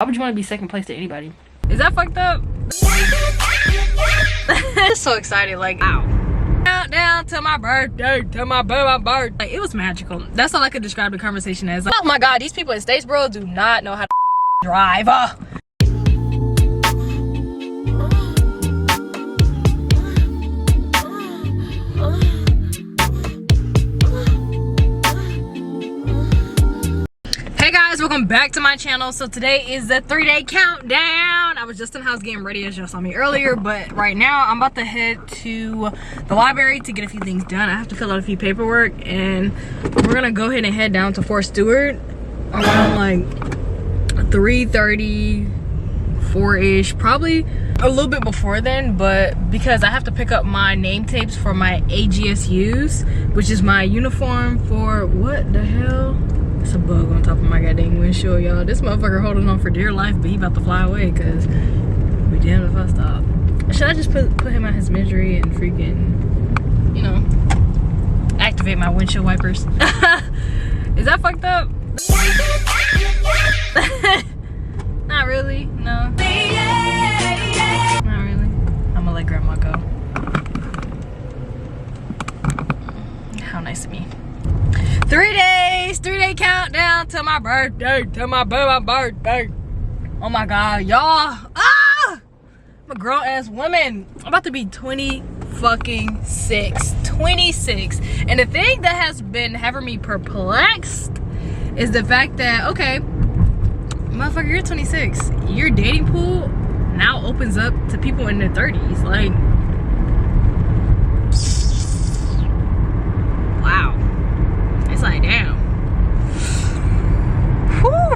would you want to be second place to anybody? Is that fucked up? I'm so excited, like, ow. Countdown to my birthday, birthday. Like, it was magical. That's all I could describe the conversation as. Like, oh my god, these people in Statesboro do not know how to drive. Hey guys, welcome back to my channel. So today is the 3-day countdown. I was just in the house getting ready, as y'all saw me earlier, but right now I'm about to head to the library to get a few things done. I have to fill out a few paperwork, and we're gonna go ahead and head down to Fort Stewart around like 3:30, 4-ish, probably a little bit before then, but because I have to pick up my name tapes for my AGSUs, which is my uniform for what the hell? It's a bug on top of my goddamn windshield, y'all. This motherfucker holding on for dear life, but he about to fly away because we damn if I stop. Should I just put him out his misery and freaking, you know, activate my windshield wipers? Is that fucked up? Not really, no. Not really. I'm gonna let grandma go. How nice of me. 3 days, 3-day countdown to my birthday, birthday. Oh my god, y'all. I'm a grown ass woman. I'm about to be 26. And the thing that has been having me perplexed is the fact that, okay, motherfucker, you're 26. Your dating pool now opens up to people in their 30s. Like, wow. It's like, damn. Whew.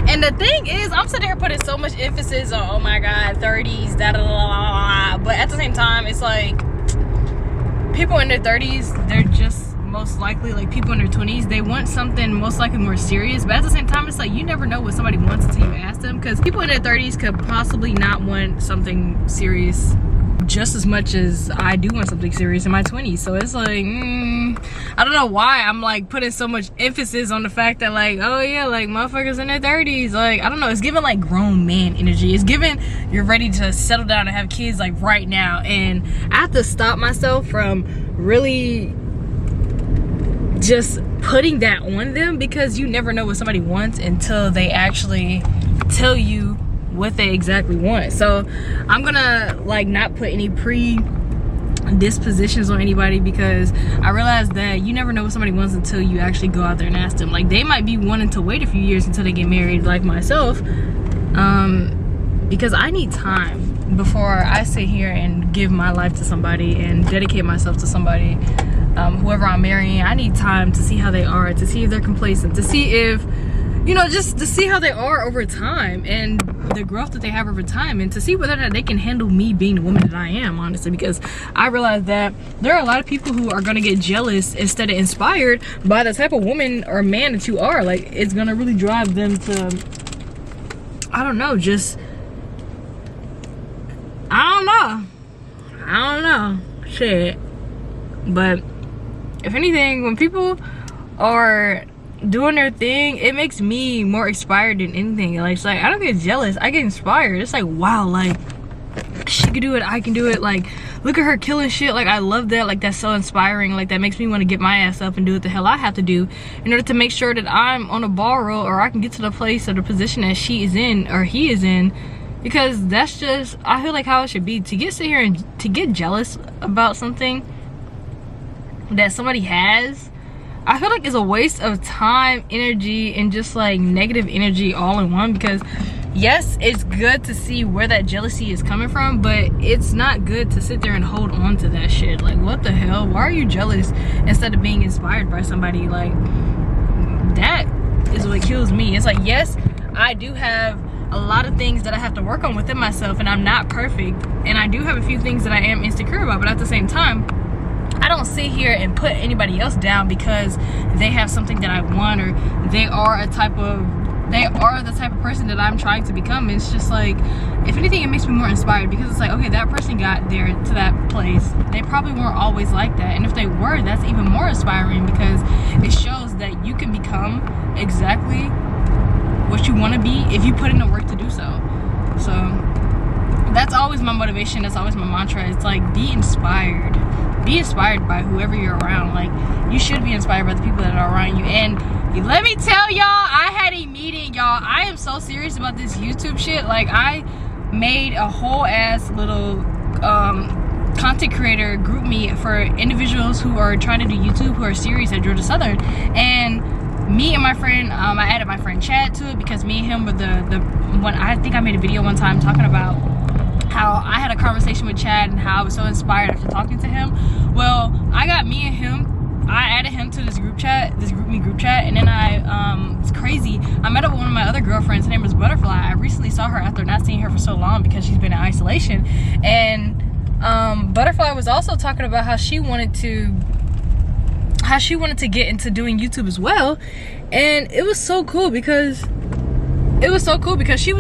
And the thing is, I'm sitting here putting so much emphasis on, oh my god, 30s, da da da da. But at the same time, it's like people in their 30s, they're just most likely like people in their 20s. They want something most likely more serious. But at the same time, it's like you never know what somebody wants until you ask them. Because people in their 30s could possibly not want something serious just as much as I do want something serious in my 20s. So it's like, I don't know why I'm like putting so much emphasis on the fact that like, oh yeah, like motherfuckers in their 30s, like, I don't know, it's giving like grown man energy. It's giving you're ready to settle down and have kids like right now. And I have to stop myself from really just putting that on them, because you never know what somebody wants until they actually tell you what they exactly want. So I'm gonna like not put any predispositions on anybody, because I realize that you never know what somebody wants until you actually go out there and ask them. Like, they might be wanting to wait a few years until they get married, like myself, because I need time before I sit here and give my life to somebody and dedicate myself to somebody. Whoever I'm marrying, I need time to see how they are, to see if they're complacent, to see if, you know, just to see how they are over time and the growth that they have over time, and to see whether or not they can handle me being the woman that I am, honestly. Because I realize that there are a lot of people who are going to get jealous instead of inspired by the type of woman or man that you are. Like, it's going to really drive them to, I don't know, just, I don't know, shit. But if anything, when people are doing their thing, it makes me more inspired than anything. Like, it's like I don't get jealous, I get inspired. It's like, wow, like she can do it, I can do it. Like, look at her killing shit. Like, I love that. Like, that's so inspiring. Like, that makes me want to get my ass up and do what the hell I have to do in order to make sure that I'm on a ball roll, or I can get to the place or the position that she is in or he is in. Because that's just, I feel like how it should be. To sit here and to get jealous about something that somebody has, I feel like it's a waste of time, energy, and just like negative energy all in one. Because yes, it's good to see where that jealousy is coming from, but it's not good to sit there and hold on to that shit. Like, what the hell? Why are you jealous instead of being inspired by somebody? Like, that is what kills me. It's like, yes, I do have a lot of things that I have to work on within myself, and I'm not perfect, and I do have a few things that I am insecure about, but at the same time, I don't sit here and put anybody else down because they have something that I want, or they are the type of person that I'm trying to become. It's just like, if anything, it makes me more inspired, because it's like, okay, that person got there to that place. They probably weren't always like that, and if they were, that's even more inspiring, because it shows that you can become exactly what you want to be if you put in the work to do so. So that's always my motivation. That's always my mantra. It's like, be inspired by whoever you're around. Like, you should be inspired by the people that are around you. And let me tell y'all, I had a meeting, y'all. I am so serious about this YouTube shit. Like, I made a whole ass little content creator group meet for individuals who are trying to do YouTube, who are serious at Georgia Southern. And me and my friend, I added my friend Chad to it, because me and him were the one. I think I made a video one time talking about how I had a conversation with Chad and how I was so inspired after talking to him. Well, I got me and him, I added him to this group chat, this group chat, and then it's crazy, I met up with one of my other girlfriends. Her name was Butterfly. I recently saw her after not seeing her for so long because she's been in isolation. And Butterfly was also talking about how she wanted to get into doing YouTube as well. And it was so cool because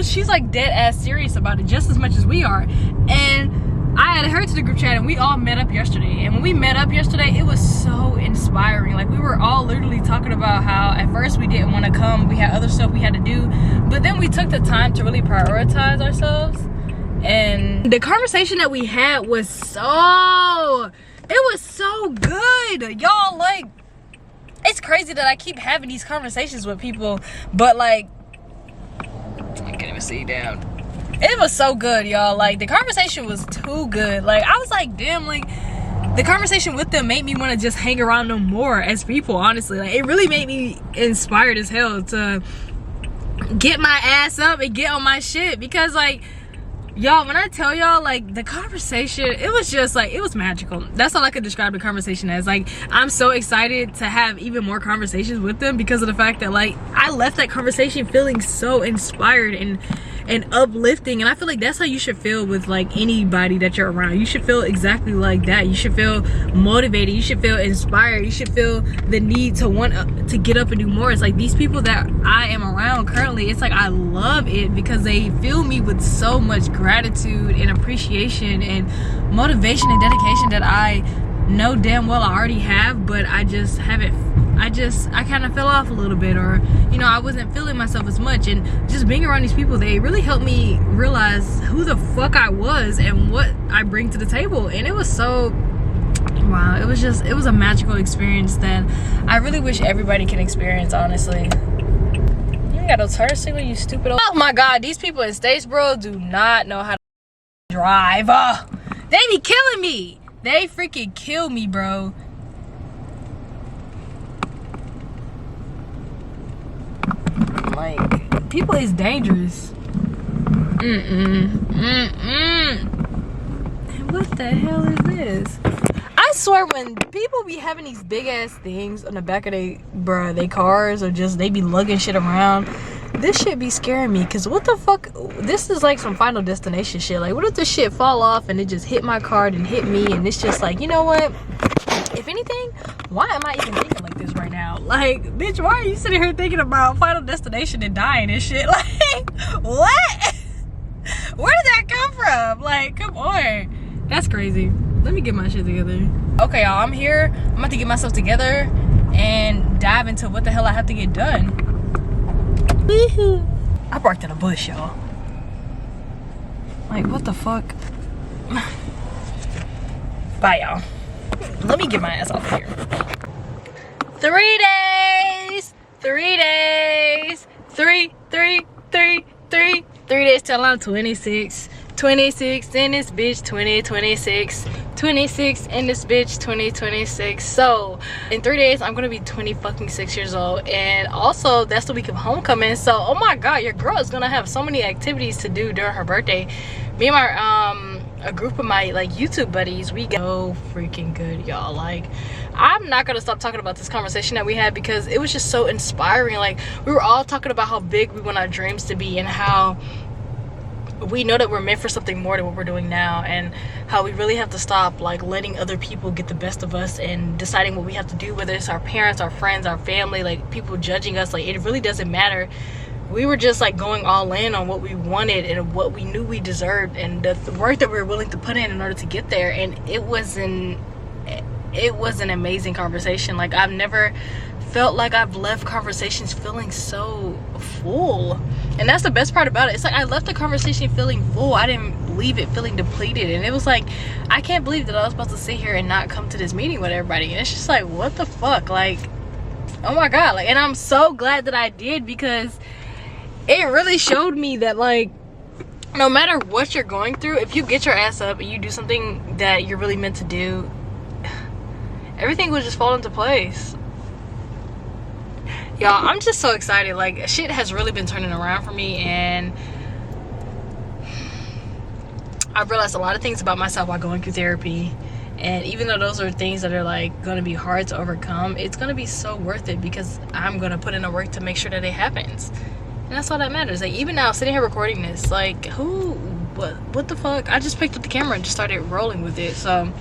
she's like dead ass serious about it, just as much as we are. And I added her to the group chat, and we all met up yesterday. And when we met up yesterday, it was so inspiring. Like, we were all literally talking about how at first we didn't want to come, we had other stuff we had to do, but then we took the time to really prioritize ourselves. And the conversation that we had was so good, y'all. Like, it's crazy that I keep having these conversations with people, but like, I can't even see down. It was so good, y'all. Like, the conversation was too good. Like, I was like, damn, like, the conversation with them made me want to just hang around them more as people, honestly. Like, it really made me inspired as hell to get my ass up and get on my shit, because like, y'all, when I tell y'all, like, the conversation, it was just like, it was magical. That's all I could describe the conversation as. Like, I'm so excited to have even more conversations with them because of the fact that, like, I left that conversation feeling so inspired and uplifting. And I feel like that's how you should feel with like anybody that you're around. You should feel exactly like that. You should feel motivated. You should feel inspired. You should feel the need to want to get up and do more. It's like, these people that I am around currently, it's like, I love it because they fill me with so much gratitude and appreciation and motivation and dedication that I know damn well I already have, but I just haven't, I kind of fell off a little bit, or, you know, I wasn't feeling myself as much. And just being around these people, they really helped me realize who the fuck I was and what I bring to the table. And it was so, wow, it was a magical experience that I really wish everybody can experience, honestly. You ain't got no turn signal, you stupid old. Oh my god, these people in Statesboro do not know how to drive. They be killing me. They freaking kill me, bro. Like, people is dangerous. And what the hell is this? I swear, when people be having these big ass things on the back of they cars, or just they be lugging shit around, this shit be scaring me. Cause what the fuck, this is like some Final Destination shit. Like, what if this shit fall off and it just hit my car and hit me, and it's just like, you know what, if anything, why am I even thinking like this right now? Like, bitch, why are you sitting here thinking about Final Destination and dying and shit? Like, what? Where did that come from? Like, come on, that's crazy. Let me get my shit together. Okay, y'all, I'm here. I'm about to get myself together and dive into what the hell I have to get done. Woohoo! I parked in a bush, y'all. Like, what the fuck? Bye, y'all. Let me get my ass off here. 3 days! 3 days! 3 days till I'm 26. 26 in this bitch, 2026. 26 in this bitch, 2026. So in 3 days I'm gonna be 26 years old, and also that's the week of homecoming. So oh my god, your girl is gonna have so many activities to do during her birthday. Me and my a group of my like YouTube buddies, we go freaking good, y'all. Like, I'm not gonna stop talking about this conversation that we had because it was just so inspiring. Like, we were all talking about how big we want our dreams to be, and how we know that we're meant for something more than what we're doing now, and how we really have to stop like letting other people get the best of us and deciding what we have to do, whether it's our parents, our friends, our family, like people judging us. Like, it really doesn't matter. We were just like going all in on what we wanted and what we knew we deserved, and the work that we were willing to put in order to get there. And it was an amazing conversation. Like, I've never felt like I've left conversations feeling so full. And that's the best part about it. It's like I left the conversation feeling full. I didn't leave it feeling depleted. And it was like, I can't believe that I was supposed to sit here and not come to this meeting with everybody. And it's just like, what the fuck? Like, oh my God. Like, and I'm so glad that I did, because it really showed me that, like, no matter what you're going through, if you get your ass up and you do something that you're really meant to do, everything will just fall into place. Y'all, I'm just so excited. Like, shit has really been turning around for me, and I've realized a lot of things about myself while going through therapy. And even though those are things that are like gonna be hard to overcome, it's gonna be so worth it, because I'm gonna put in the work to make sure that it happens. And that's all that matters. Like, even now, sitting here recording this, like, what the fuck? I just picked up the camera and just started rolling with it. So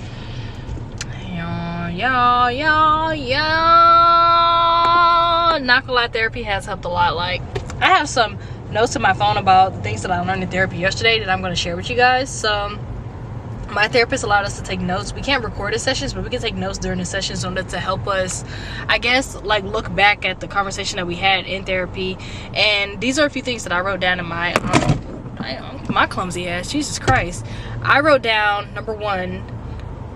not gonna lie, therapy has helped a lot. Like, I have some notes in my phone about the things that I learned in therapy yesterday that I'm going to share with you guys. So my therapist allowed us to take notes. We can't record the sessions, but we can take notes during the sessions in order to help us, I guess, like, look back at the conversation that we had in therapy. And these are a few things that I wrote down in my clumsy ass, Jesus Christ. I wrote down, number one,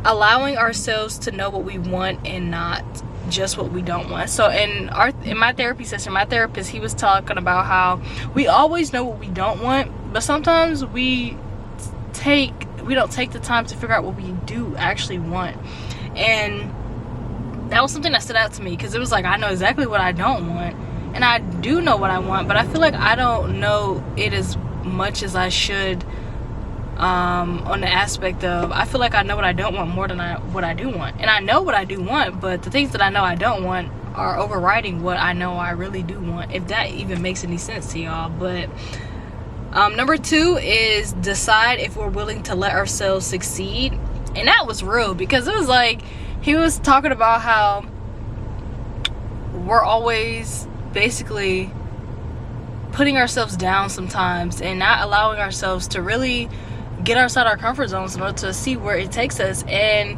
allowing ourselves to know what we want and not just what we don't want. So in my therapy session, my therapist, he was talking about how we always know what we don't want, but sometimes we don't take the time to figure out what we do actually want. And that was something that stood out to me, because it was like, I know exactly what I don't want, and I do know what I want, but I feel like I don't know it as much as I should, on the aspect of, I feel like I know what I don't want more than what I do want. And I know what I do want, but the things that I know I don't want are overriding what I know I really do want, if that even makes any sense to y'all. But number two is decide if we're willing to let ourselves succeed. And that was real, because it was like, he was talking about how we're always basically putting ourselves down sometimes and not allowing ourselves to really get outside our comfort zones in order to see where it takes us. And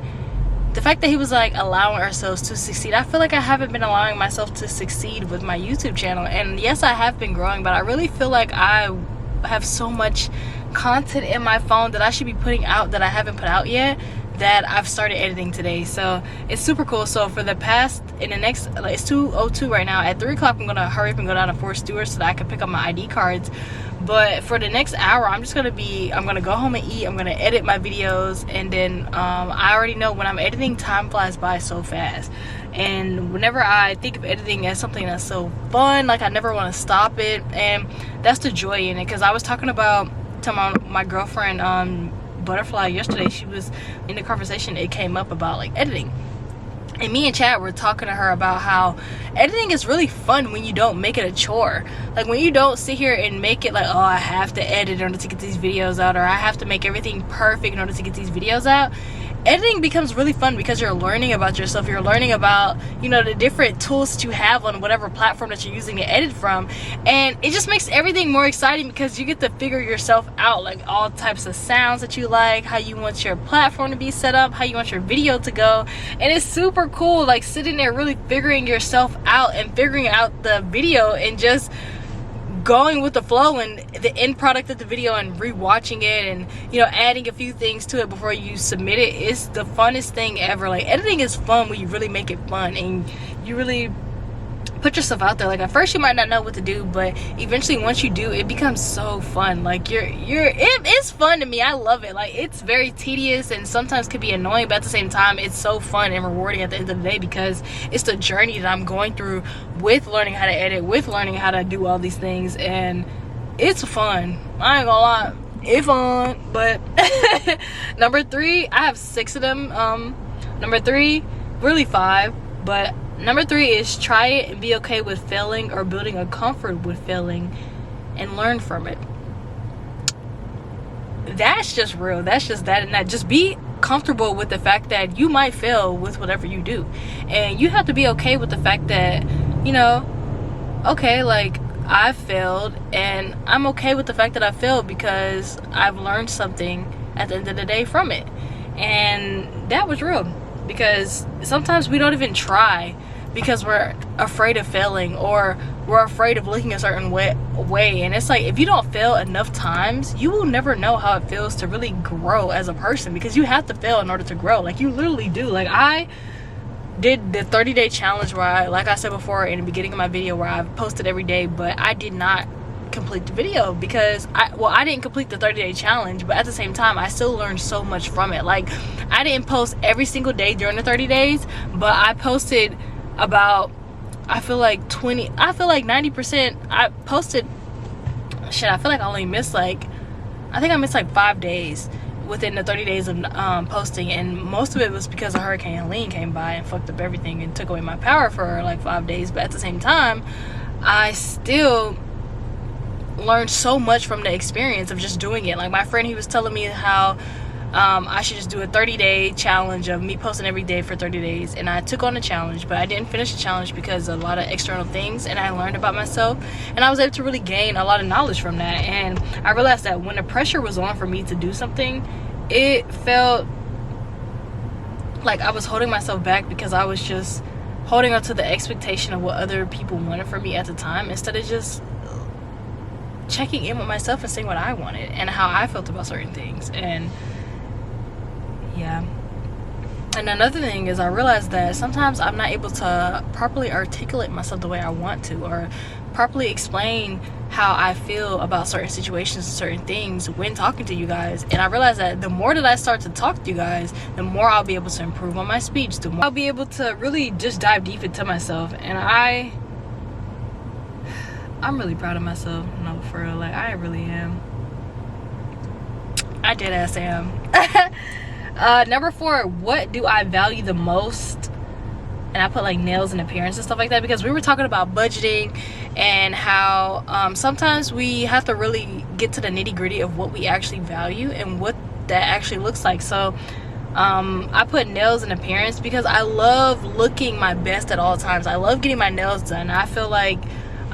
the fact that he was like allowing ourselves to succeed, I feel like I haven't been allowing myself to succeed with my YouTube channel. And yes, I have been growing, but I really feel like I have so much content in my phone that I should be putting out that I haven't put out yet, that I've started editing today. So it's super cool. So for the past, in the next, like, it's 2:02 right now, at 3 o'clock I'm gonna hurry up and go down to Fort Stewart so that I can pick up my ID cards. But for the next hour, I'm gonna go home and eat, I'm gonna edit my videos, and then I already know when I'm editing, time flies by so fast. And whenever I think of editing as something that's so fun, like, I never want to stop it. And that's the joy in it, because I was talking about to my girlfriend Butterfly yesterday. She was in the conversation, it came up about like editing, and me and Chad were talking to her about how editing is really fun when you don't make it a chore. Like, when you don't sit here and make it like, oh, I have to edit in order to get these videos out, or I have to make everything perfect in order to get these videos out. Editing becomes really fun because you're learning about yourself. You're learning about, you know, the different tools that you have on whatever platform that you're using to edit from. And it just makes everything more exciting, because you get to figure yourself out, like all types of sounds that you like, how you want your platform to be set up, how you want your video to go. And it's super cool, like, sitting there really figuring yourself out and figuring out the video and just going with the flow and the end product of the video, and rewatching it, and, you know, adding a few things to it before you submit it. It's the funnest thing ever. Like, editing is fun when you really make it fun and you really put yourself out there. Like, at first you might not know what to do, but eventually once you do, it becomes so fun. Like, it's fun to me. I love it. Like, it's very tedious and sometimes could be annoying, but at the same time it's so fun and rewarding at the end of the day, because it's the journey that I'm going through with learning how to edit, with learning how to do all these things, and it's fun. I ain't gonna lie, it's fun. But number three, I have 6 of them. Number 3, really 5, but number 3 is try it and be okay with failing, or building a comfort with failing and learn from it. That's just real. That's just that and that. Just be comfortable with the fact that you might fail with whatever you do. And you have to be okay with the fact that, you know, okay, like, I've failed, and I'm okay with the fact that I failed, because I've learned something at the end of the day from it. And that was real, because sometimes we don't even try because we're afraid of failing, or we're afraid of looking a certain way. And it's like, if you don't fail enough times, you will never know how it feels to really grow as a person, because you have to fail in order to grow. Like, you literally do. Like, I did the 30-day challenge where I, like I said before in the beginning of my video, where I posted every day, but I did not complete the video because I didn't complete the 30-day challenge, but at the same time I still learned so much from it. Like, I didn't post every single day during the 30 days, but I posted about, I feel like 90%. I posted, shit, I feel like I only missed like, I think I missed like 5 days within the 30 days of posting, and most of it was because a Hurricane Helene came by and fucked up everything and took away my power for like 5 days. But at the same time, I still learned so much from the experience of just doing it. Like, my friend, he was telling me how I should just do a 30-day challenge of me posting every day for 30 days, and I took on the challenge, but I didn't finish the challenge because of a lot of external things, and I learned about myself, and I was able to really gain a lot of knowledge from that. And I realized that when the pressure was on for me to do something, it felt like I was holding myself back, because I was just holding on to the expectation of what other people wanted from me at the time, instead of just checking in with myself and seeing what I wanted and how I felt about certain things. And yeah. And another thing is, I realized that sometimes I'm not able to properly articulate myself the way I want to, or properly explain how I feel about certain situations and certain things when talking to you guys. And I realized that the more that I start to talk to you guys, the more I'll be able to improve on my speech, the more I'll be able to really just dive deep into myself. And I'm really proud of myself. No, for real, like, I really am. I dead ass am. Number 4, what do I value the most? And I put like nails and appearance and stuff like that, because we were talking about budgeting and how sometimes we have to really get to the nitty-gritty of what we actually value and what that actually looks like. So I put nails and appearance because I love looking my best at all times. I love getting my nails done. I feel like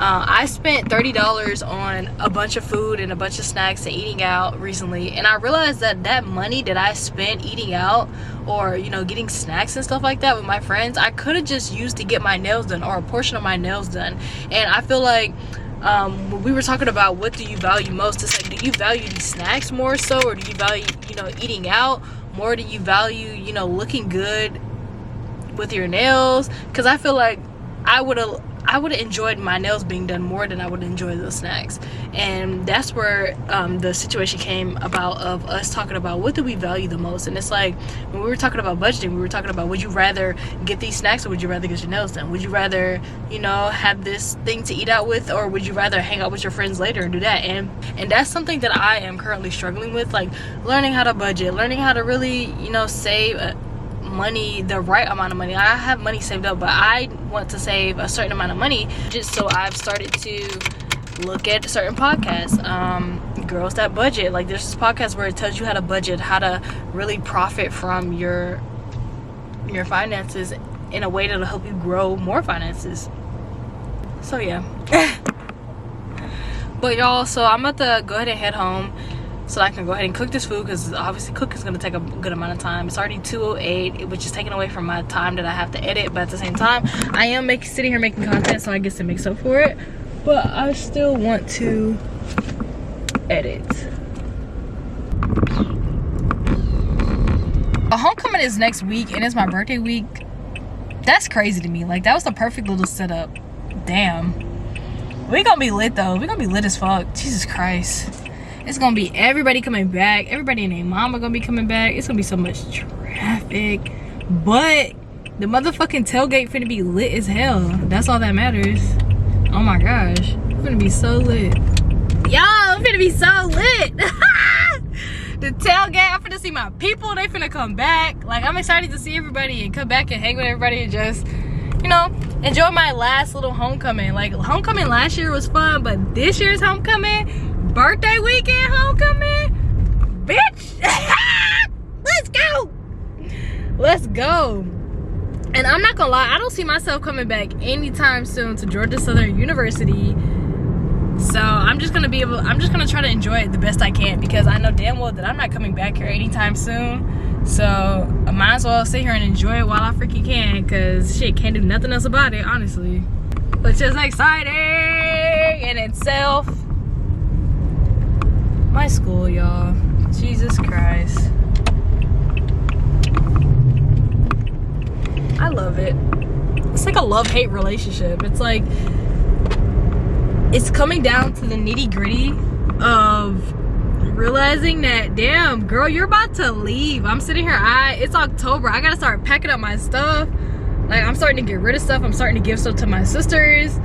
I spent $30 on a bunch of food and a bunch of snacks and eating out recently, and I realized that that money that I spent eating out, or, you know, getting snacks and stuff like that with my friends, I could have just used to get my nails done, or a portion of my nails done. And I feel like when we were talking about what do you value most, it's like, do you value these snacks more so, or do you value, you know, eating out more? Do you value, you know, looking good with your nails? Because I feel like I would have enjoyed my nails being done more than I would enjoy those snacks. And that's where the situation came about, of us talking about what do we value the most. And it's like, when we were talking about budgeting, we were talking about, would you rather get these snacks, or would you rather get your nails done? Would you rather, you know, have this thing to eat out with, or would you rather hang out with your friends later and do that? And that's something that I am currently struggling with, like learning how to budget, learning how to really, you know, save money, the right amount of money. I have money saved up, but I want to save a certain amount of money. Just so I've started to look at certain podcasts, Girls That Budget. Like, there's this podcast where it tells you how to budget, how to really profit from your finances in a way that'll help you grow more finances. So yeah. But y'all, so I'm about to go ahead and head home so I can go ahead and cook this food, because obviously cooking is going to take a good amount of time. It's already 2:08, which is taking away from my time that I have to edit, but at the same time I am sitting here making content, so I guess to make up for it, but I still want to edit. Homecoming is next week, and it's my birthday week. That's crazy to me. Like, that was the perfect little setup. Damn. We gonna be lit though. We gonna be lit as fuck. Jesus Christ. It's gonna be everybody coming back. Everybody and their mama gonna be coming back. It's gonna be so much traffic. But the motherfucking tailgate finna be lit as hell. That's all that matters. Oh my gosh. We're gonna be so lit. Y'all, I'm finna be so lit. The tailgate, I'm finna see my people. They finna come back. Like, I'm excited to see everybody and come back and hang with everybody and just, you know, enjoy my last little homecoming. Like, homecoming last year was fun, but this year's homecoming, birthday weekend homecoming, bitch. Let's go. And I'm not gonna lie, I don't see myself coming back anytime soon to Georgia Southern University. So I'm just gonna try to enjoy it the best I can, because I know damn well that I'm not coming back here anytime soon. So I might as well sit here and enjoy it while I freaking can, because shit, can't do nothing else about it, honestly. Which is exciting in itself. My school, y'all. Jesus Christ. I love it. It's like a love-hate relationship. It's like, it's coming down to the nitty-gritty of realizing that, damn, girl, you're about to leave. I'm sitting here, it's October. I gotta start packing up my stuff. Like, I'm starting to get rid of stuff. I'm starting to give stuff to my sisters.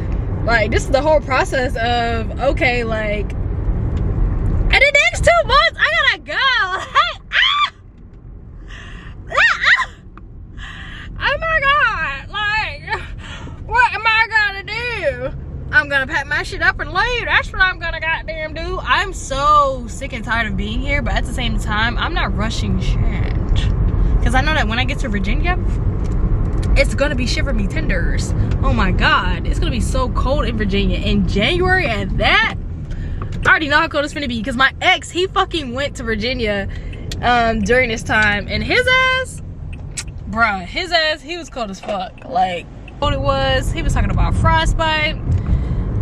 Like, this is the whole process of, okay, like, in the next 2 months, I gotta go. Oh my God, like, what am I gonna do? I'm gonna pack my shit up and leave. That's what I'm gonna goddamn do. I'm so sick and tired of being here, but at the same time, I'm not rushing shit. Because I know that when I get to Virginia, it's gonna be shiver me tenders. Oh my God, it's gonna be so cold in Virginia in January at that. I already know how cold it's gonna be because my ex, he fucking went to Virginia during this time, and his ass, bruh, he was cold as fuck. Like, what it was, he was talking about frostbite.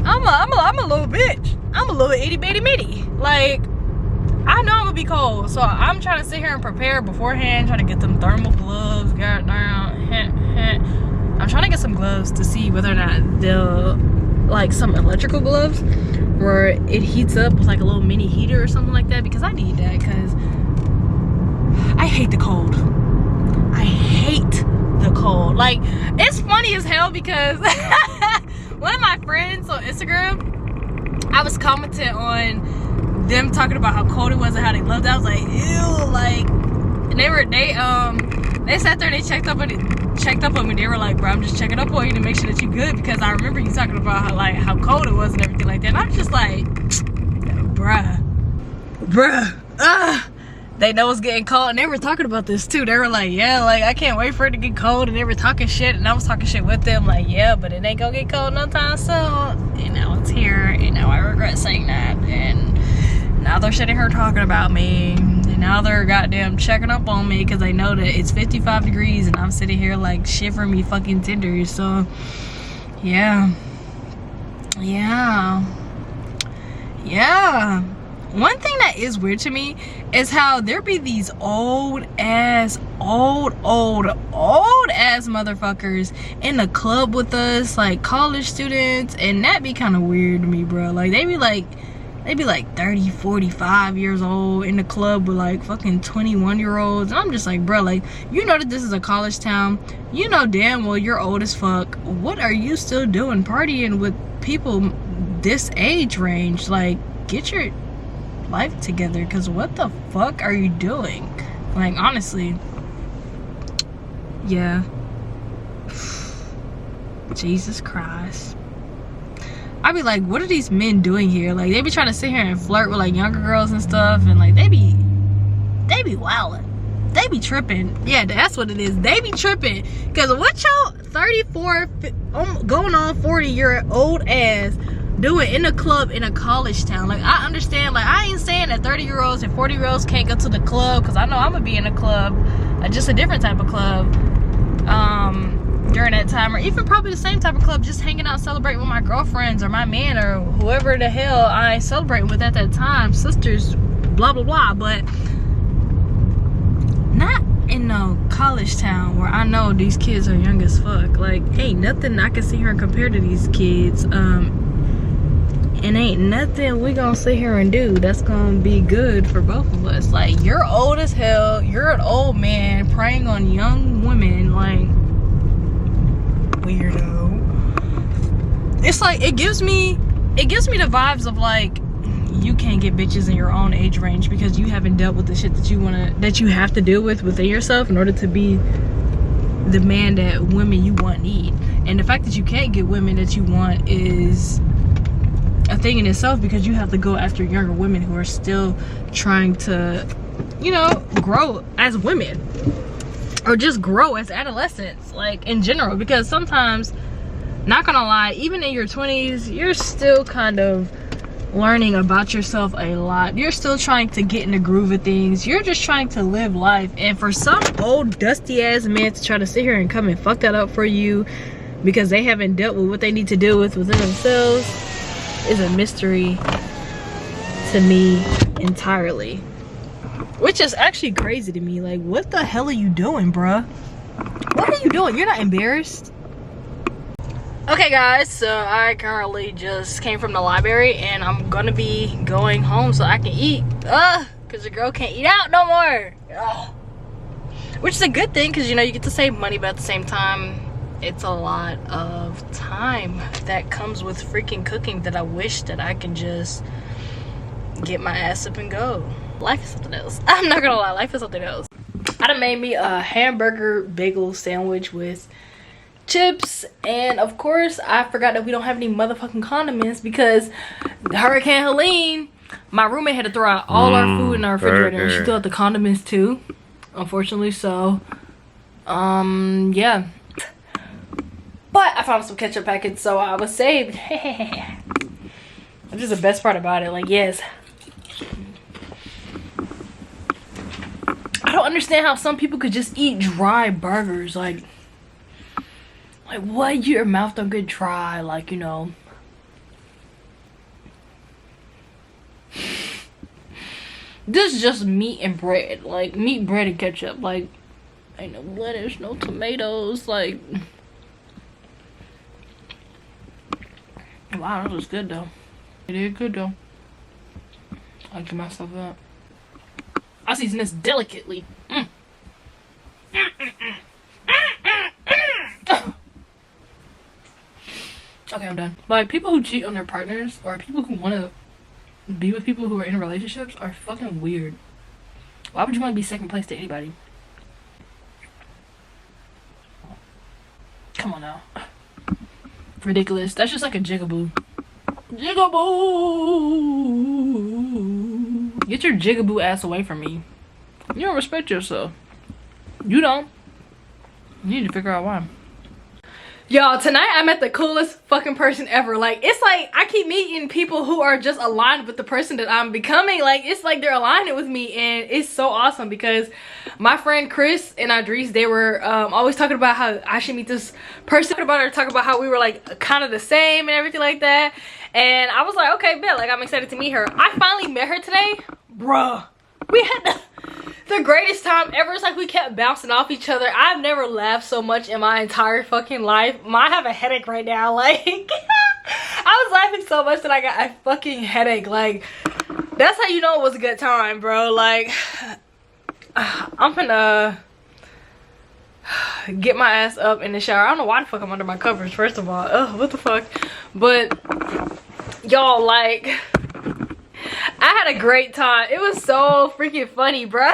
I'm a little bitch. I'm a little itty bitty bitty. Like, I know I'm gonna be cold, so I'm trying to sit here and prepare beforehand, trying to get them thermal gloves, goddamn. I'm trying to get some gloves to see whether or not they'll, like, some electrical gloves where it heats up with like a little mini heater or something like that, because I need that, because I hate the cold. I hate the cold. Like, it's funny as hell because one of my friends on Instagram, I was commenting on them talking about how cold it was and how they loved it. I was like, ew, like, and they sat there and they checked up on me. They were like, bro, I'm just checking up on you to make sure that you're good, because I remember you talking about how cold it was and everything like that. And I'm just like, bruh, they know it's getting cold, and they were talking about this too. They were like, yeah, like, I can't wait for it to get cold, and they were talking shit, and I was talking shit with them, like, yeah, but it ain't gonna get cold no time soon. And now it's here, and now I regret saying that, and now they're sitting here talking about me, and now they're goddamn checking up on me because they know that it's 55 degrees, and I'm sitting here like shivering me fucking tenders. So yeah. One thing that is weird to me is how there be these old ass motherfuckers in the club with us, like college students, and that be kind of weird to me, bro. Like, they be like 30, 45 years old in the club with like fucking 21-year-olds. And I'm just like, bro, like, you know that this is a college town. You know damn well you're old as fuck. What are you still doing partying with people this age range? Like, get your life together, because what the fuck are you doing? Like, honestly, yeah. Jesus Christ. I be like, what are these men doing here? Like, they be trying to sit here and flirt with like younger girls and stuff, and like they be wildin'. They be tripping. Yeah, that's what it is. They be tripping. Because what y'all 34 going on 40-year-old ass doing in a club in a college town? Like, I understand, like, I ain't saying that 30-year-olds and 40-year-olds can't go to the club, because I know I'm gonna be in a club, just a different type of club, during that time, or even probably the same type of club, just hanging out, celebrating with my girlfriends or my man or whoever the hell I celebrating with at that time, sisters, blah blah blah. But not in no college town where I know these kids are young as fuck. Like, ain't nothing I can sit here and compare to these kids, and ain't nothing we gonna sit here and do that's gonna be good for both of us. Like, you're old as hell, you're an old man preying on young women. Like, weirdo. It's like, it gives me the vibes of like, you can't get bitches in your own age range because you haven't dealt with the shit that you have to deal with within yourself in order to be the man that women you want need. And the fact that you can't get women that you want is a thing in itself, because you have to go after younger women who are still trying to, you know, grow as women, or just grow as adolescents, like, in general. Because sometimes, not gonna lie, even in your 20s, you're still kind of learning about yourself a lot. You're still trying to get in the groove of things. You're just trying to live life. And for some old dusty ass man to try to sit here and come and fuck that up for you because they haven't dealt with what they need to deal with within themselves is a mystery to me entirely. Which is actually crazy to me. Like, what the hell are you doing, bruh? What are you doing? You're not embarrassed? Okay guys, so I currently just came from the library and I'm gonna be going home so I can eat. Cause the girl can't eat out no more. Ugh. Which is a good thing, cause you know you get to save money, but at the same time it's a lot of time that comes with freaking cooking that I wish that I can just get my ass up and go. Life is something else. I'm not gonna lie, life is something else. I done made me a hamburger bagel sandwich with chips, and of course I forgot that we don't have any motherfucking condiments because Hurricane Helene, my roommate had to throw out all our food in our refrigerator and she threw out the condiments too, unfortunately. So yeah, but I found some ketchup packets, so I was saved. Which is the best part about it. Like, yes, I don't understand how some people could just eat dry burgers. Like what? Your mouth don't get dry, like, you know. This is just meat and bread, like meat, bread, and ketchup. Like, ain't no lettuce, no tomatoes. Like, wow, that was good though. It is good though. I'll give myself up. I season this delicately. Okay, I'm done. Like, people who cheat on their partners or people who want to be with people who are in relationships are fucking weird. Why would you want to be second place to anybody? Come on now. Ridiculous. That's just like a jigaboo. Jigaboo! Get your jigaboo ass away from me. You don't respect yourself. You don't. You need to figure out why. Y'all, tonight I met the coolest fucking person ever. Like, it's like I keep meeting people who are just aligned with the person that I'm becoming. Like, it's like they're aligning with me, and it's so awesome because my friend Chris and Idris, they were always talking about how I should meet this person, talking about how we were like kind of the same and everything like that. And I was like, okay, bet, like I'm excited to meet her. I finally met her today. Bruh, we had the greatest time ever. It's like we kept bouncing off each other. I've never laughed so much in my entire fucking life. I have a headache right now. Like, I was laughing so much that I got a fucking headache. Like, that's how you know it was a good time, bro. Like, I'm gonna get my ass up in the shower. I don't know why the fuck I'm under my covers, first of all. Ugh, what the fuck? But y'all, like, I had a great time. It was so freaking funny, bro.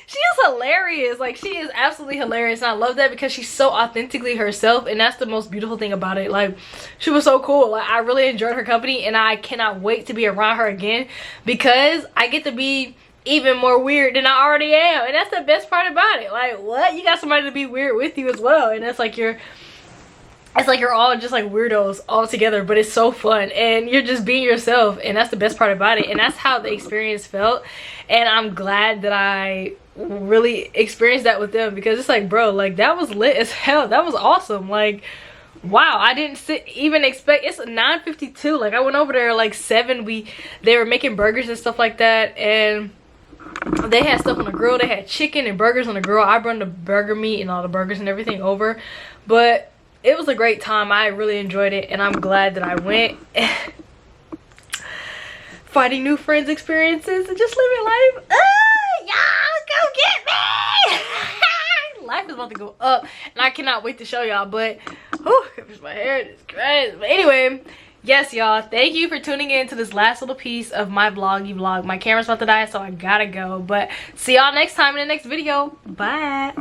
She is hilarious. Like, she is absolutely hilarious, and I love that because she's so authentically herself, and that's the most beautiful thing about it. Like, she was so cool. Like, I really enjoyed her company, and I cannot wait to be around her again because I get to be even more weird than I already am, and that's the best part about it. Like, what? You got somebody to be weird with you as well, and that's like it's like you're all just like weirdos all together, but it's so fun and you're just being yourself, and that's the best part about it. And that's how the experience felt, and I'm glad that I really experienced that with them because it's like, bro, like that was lit as hell. That was awesome. Like, wow, I didn't even expect. It's 9:52. Like, I went over there like 7. They were making burgers and stuff like that, and they had stuff on the grill. They had chicken and burgers on the grill. I brought the burger meat and all the burgers and everything over, but it was a great time. I really enjoyed it, and I'm glad that I went. Fighting new friends, experiences, and just living life. Y'all, go get me! Life is about to go up, and I cannot wait to show y'all. But whew, my hair is crazy. But anyway, yes, y'all, thank you for tuning in to this last little piece of my vloggy vlog. My camera's about to die, so I gotta go. But see y'all next time in the next video. Bye.